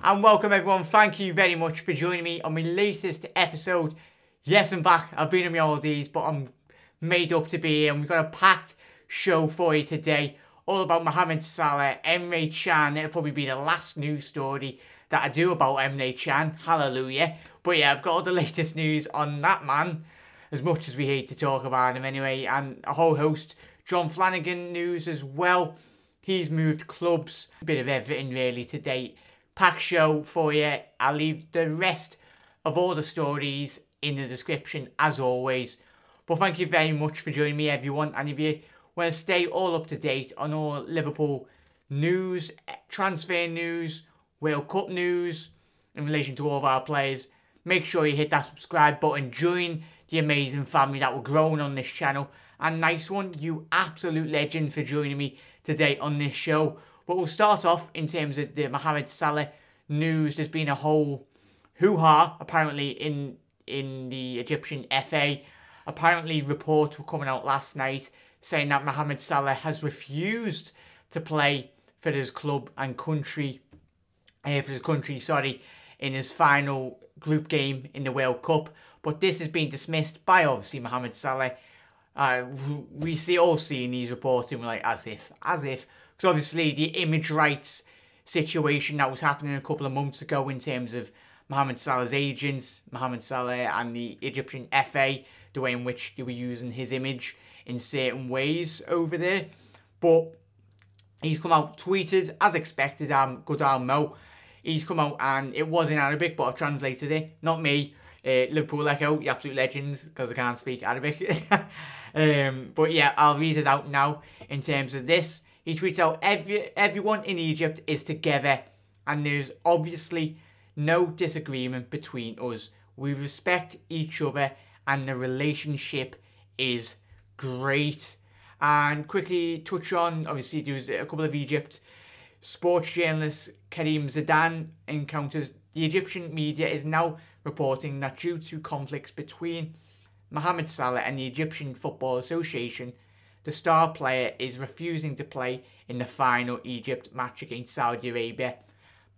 And welcome everyone, thank you very much for joining me on my latest episode. Yes, I'm back, I've been on my holidays, but I'm made up to be here and we've got a packed show for you today. All about Mohamed Salah, Emre Can. It'll probably be the last news story that I do about Emre Can, hallelujah. But yeah, I've got all the latest news on that man, as much as we hate to talk about him anyway, and a whole host. John Flanagan news as well. He's moved clubs, a bit of everything really today. Pack show for you. I'll leave the rest of all the stories in the description as always. But thank you very much for joining me everyone. And if you want to stay all up to date on all Liverpool news, transfer news, World Cup news in relation to all of our players, make sure you hit that subscribe button. Join the amazing family that we're growing on this channel. And nice one, you absolute legend for joining me today on this show. But we'll start off in terms of the Mohamed Salah news. There's been a whole hoo-ha apparently in the Egyptian FA. Apparently reports were coming out last night saying that Mohamed Salah has refused to play for his club and country, in his final group game in the World Cup. But this has been dismissed by obviously Mohamed Salah. We all see in these reports and we're like, as if. Because obviously the image rights situation that was happening a couple of months ago in terms of Mohamed Salah's agents, Mohamed Salah and the Egyptian FA, the way in which they were using his image in certain ways over there. But he's come out, tweeted, as expected, good old Mo. He's come out and it was in Arabic, but I've translated it. Not me. Liverpool Echo, you absolute legends, because I can't speak Arabic. But yeah, I'll read it out now in terms of this. He tweets out, everyone in Egypt is together and there's obviously no disagreement between us. We respect each other and the relationship is great. And quickly touch on, obviously there was a couple of Egypt sports journalists, Karim Zidane encounters. The Egyptian media is now reporting that due to conflicts between Mohamed Salah and the Egyptian Football Association, the star player is refusing to play in the final Egypt match against Saudi Arabia.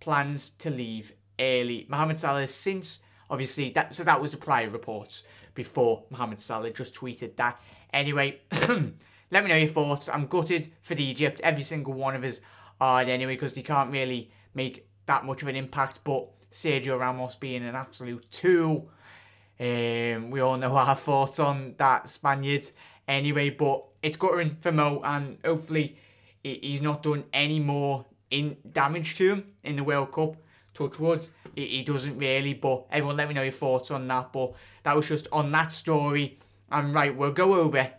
Plans to leave early. Mohamed Salah has since, obviously, that was the prior reports before Mohamed Salah just tweeted that. Anyway, let me know your thoughts. I'm gutted for Egypt. Every single one of us are anyway, because they can't really make that much of an impact. But Sergio Ramos being an absolute tool, we all know our thoughts on that Spaniard anyway, but it's guttering for Mo, and hopefully he's not done any more damage to him in the World Cup. Touch wood, he doesn't really, but everyone let me know your thoughts on that. But that was just on that story. And right, we'll go over,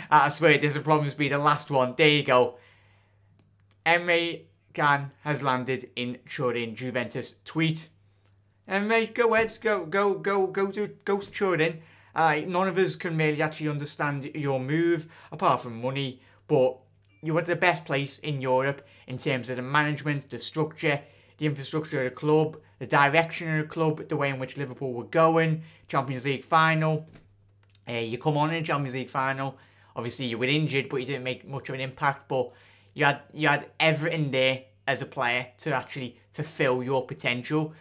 I swear this will probably be the last one. There you go. Emre Can has landed in Turin. Juventus tweet. Emre, go ahead, go to Turin. None of us can really actually understand your move, apart from money, but you were the best place in Europe in terms of the management, the structure, the infrastructure of the club, the direction of the club, the way in which Liverpool were going, Champions League final. You come on in the Champions League final. Obviously, you were injured, but you didn't make much of an impact, but you had everything there as a player to actually fulfill your potential.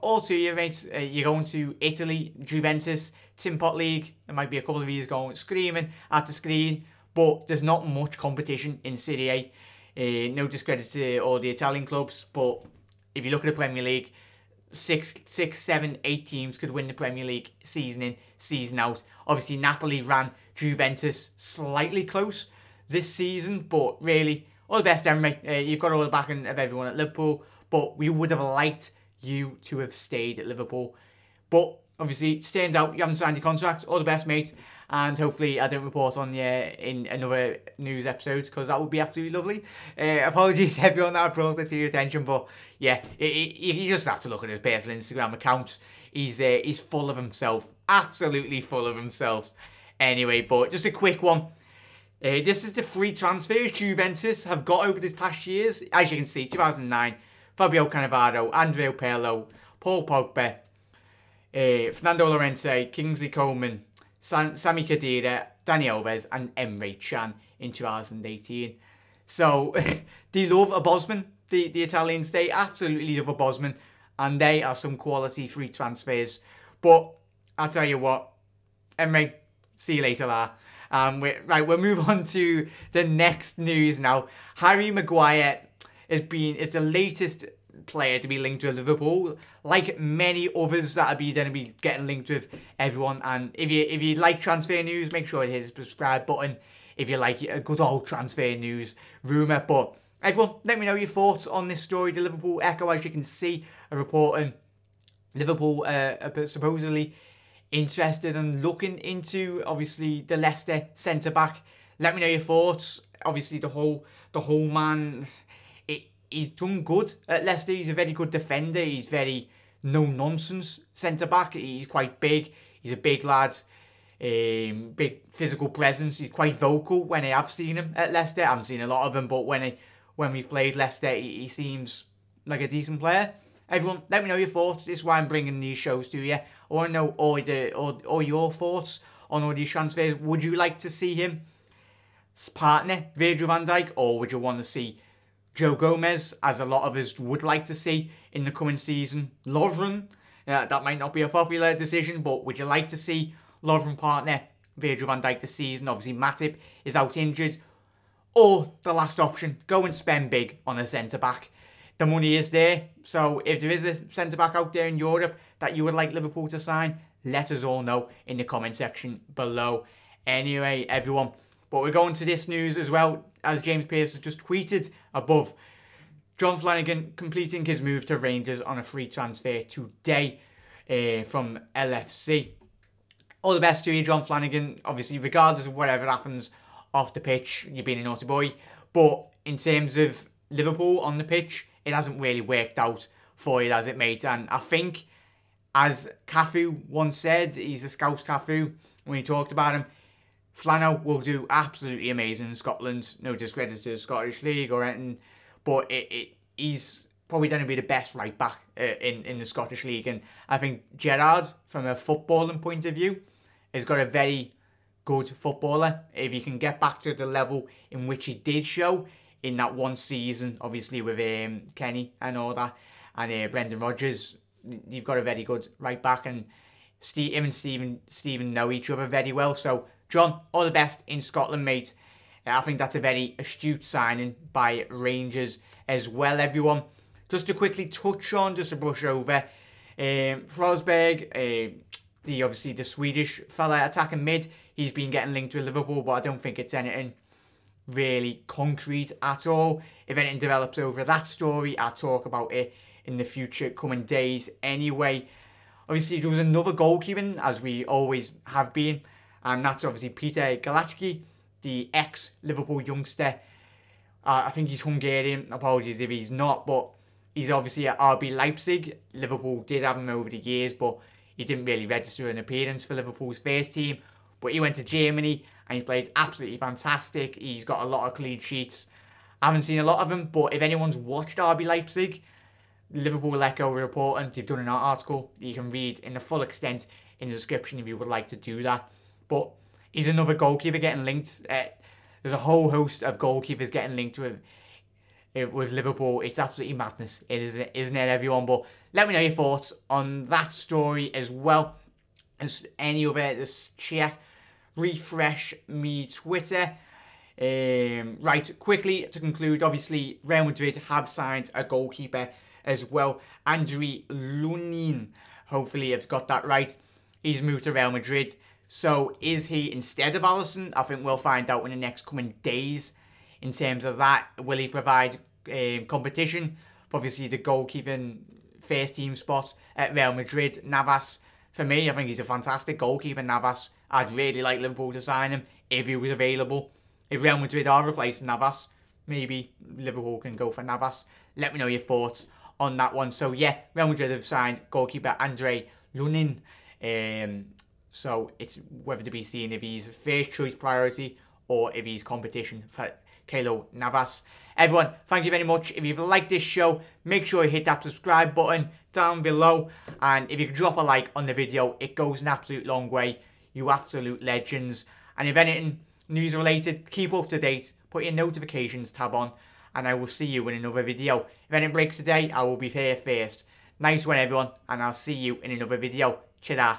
All to you, mate. You're going to Italy, Juventus, Tin Pot League. There might be a couple of you going screaming at the screen, but there's not much competition in Serie A. No discredit to all the Italian clubs, but if you look at the Premier League, 6, 7, 8 teams could win the Premier League season in, season out. Obviously, Napoli ran Juventus slightly close this season, but really, all the best, Emre. You've got all the backing of everyone at Liverpool, but we would have liked you to have stayed at Liverpool. But obviously, stands out, you haven't signed your contract. All the best, mate. And hopefully I don't report on you in another news episode, because that would be absolutely lovely. Apologies to everyone that I brought it to your attention, but yeah, you just have to look at his personal Instagram account. He's full of himself, absolutely full of himself. Anyway, but just a quick one. This is the free transfers Juventus have got over the past years. As you can see, 2009, Fabio Cannavaro, Andrea Pirlo, Paul Pogba, Fernando Llorente, Kingsley Coman, Sami Khedira, Dani Alves and Emre Can in 2018. So, they love a Bosman. the Italians, they absolutely love a Bosman, and they are some quality free transfers. But I'll tell you what, Emre, see you later, there. We'll move on to the next news now. Harry Maguire is the latest player to be linked with Liverpool, like many others that are going to be getting linked with everyone. And if you like transfer news, make sure to hit the subscribe button if you like a good old transfer news rumour. But everyone, let me know your thoughts on this story. The Liverpool Echo, as you can see, are reporting Liverpool are supposedly interested in looking into, obviously, the Leicester centre-back. Let me know your thoughts. Obviously, the whole man, he's done good at Leicester. He's a very good defender. He's very no-nonsense centre-back. He's quite big. He's a big lad. Big physical presence. He's quite vocal when I have seen him at Leicester. I haven't seen a lot of him, but when we've played Leicester, he seems like a decent player. Everyone, let me know your thoughts. This is why I'm bringing these shows to you. I want to know all your thoughts on all these transfers. Would you like to see him partner Virgil van Dijk, or would you want to see Joe Gomez, as a lot of us would like to see in the coming season? Lovren, that might not be a popular decision, but would you like to see Lovren partner Virgil van Dijk this season? Obviously, Matip is out injured. Or the last option, go and spend big on a centre-back. The money is there, so if there is a centre-back out there in Europe that you would like Liverpool to sign, let us all know in the comment section below. Anyway, everyone, but we're going to this news as well, as James Pearce has just tweeted above. John Flanagan completing his move to Rangers on a free transfer today from LFC. All the best to you, John Flanagan. Obviously, regardless of whatever happens off the pitch, you've been a naughty boy. But in terms of Liverpool on the pitch, it hasn't really worked out for you, has it, mate? And I think, as Cafu once said, he's a Scouse Cafu, when he talked about him, Flanno will do absolutely amazing in Scotland. No discredit to the Scottish League or anything, but he's probably going to be the best right back in the Scottish League. And I think Gerrard, from a footballing point of view, has got a very good footballer. If he can get back to the level in which he did show in that one season, obviously with Kenny and all that, and Brendan Rodgers, you've got a very good right back, and him and Stephen know each other very well. So, John, all the best in Scotland, mate. I think that's a very astute signing by Rangers as well, everyone. Just to quickly touch on, just to brush over, Forsberg, obviously the Swedish fella attacking mid, he's been getting linked with Liverpool, but I don't think it's anything really concrete at all. If anything develops over that story, I'll talk about it in the future coming days anyway. Obviously, there was another goalkeeping, as we always have been, and that's obviously Peter Gulacsi, the ex-Liverpool youngster. I think he's Hungarian, apologies if he's not, but he's obviously at RB Leipzig. Liverpool did have him over the years, but he didn't really register an appearance for Liverpool's first team. But he went to Germany, and he's played absolutely fantastic. He's got a lot of clean sheets. I haven't seen a lot of him, but if anyone's watched RB Leipzig, Liverpool Echo reporting, they've done an article that you can read in the full extent in the description if you would like to do that. But he's another goalkeeper getting linked. There's a whole host of goalkeepers getting linked with Liverpool. It's absolutely madness, isn't it, everyone? But let me know your thoughts on that story as well as any other. Just check, refresh me Twitter. Right, quickly to conclude, obviously Real Madrid have signed a goalkeeper as well, Andre Lunin. Hopefully I've got that right. He's moved to Real Madrid. So is he instead of Alisson? I think we'll find out in the next coming days. In terms of that, will he provide competition for obviously the goalkeeping first team spots at Real Madrid? Navas, for me, I think he's a fantastic goalkeeper, Navas. I'd really like Liverpool to sign him if he was available. If Real Madrid are replacing Navas, maybe Liverpool can go for Navas. Let me know your thoughts on that one. So yeah, Real Madrid have signed goalkeeper Andre Lunin. So it's whether to be seen if he's first choice priority or if he's competition for Keylor Navas. Everyone, thank you very much. If you've liked this show, make sure you hit that subscribe button down below. And if you could drop a like on the video, it goes an absolute long way. You absolute legends. And if anything news related, keep up to date. Put your notifications tab on. and I will see you in another video. If anything breaks today, I will be here first. Nice one everyone, and I'll see you in another video. Ta-da.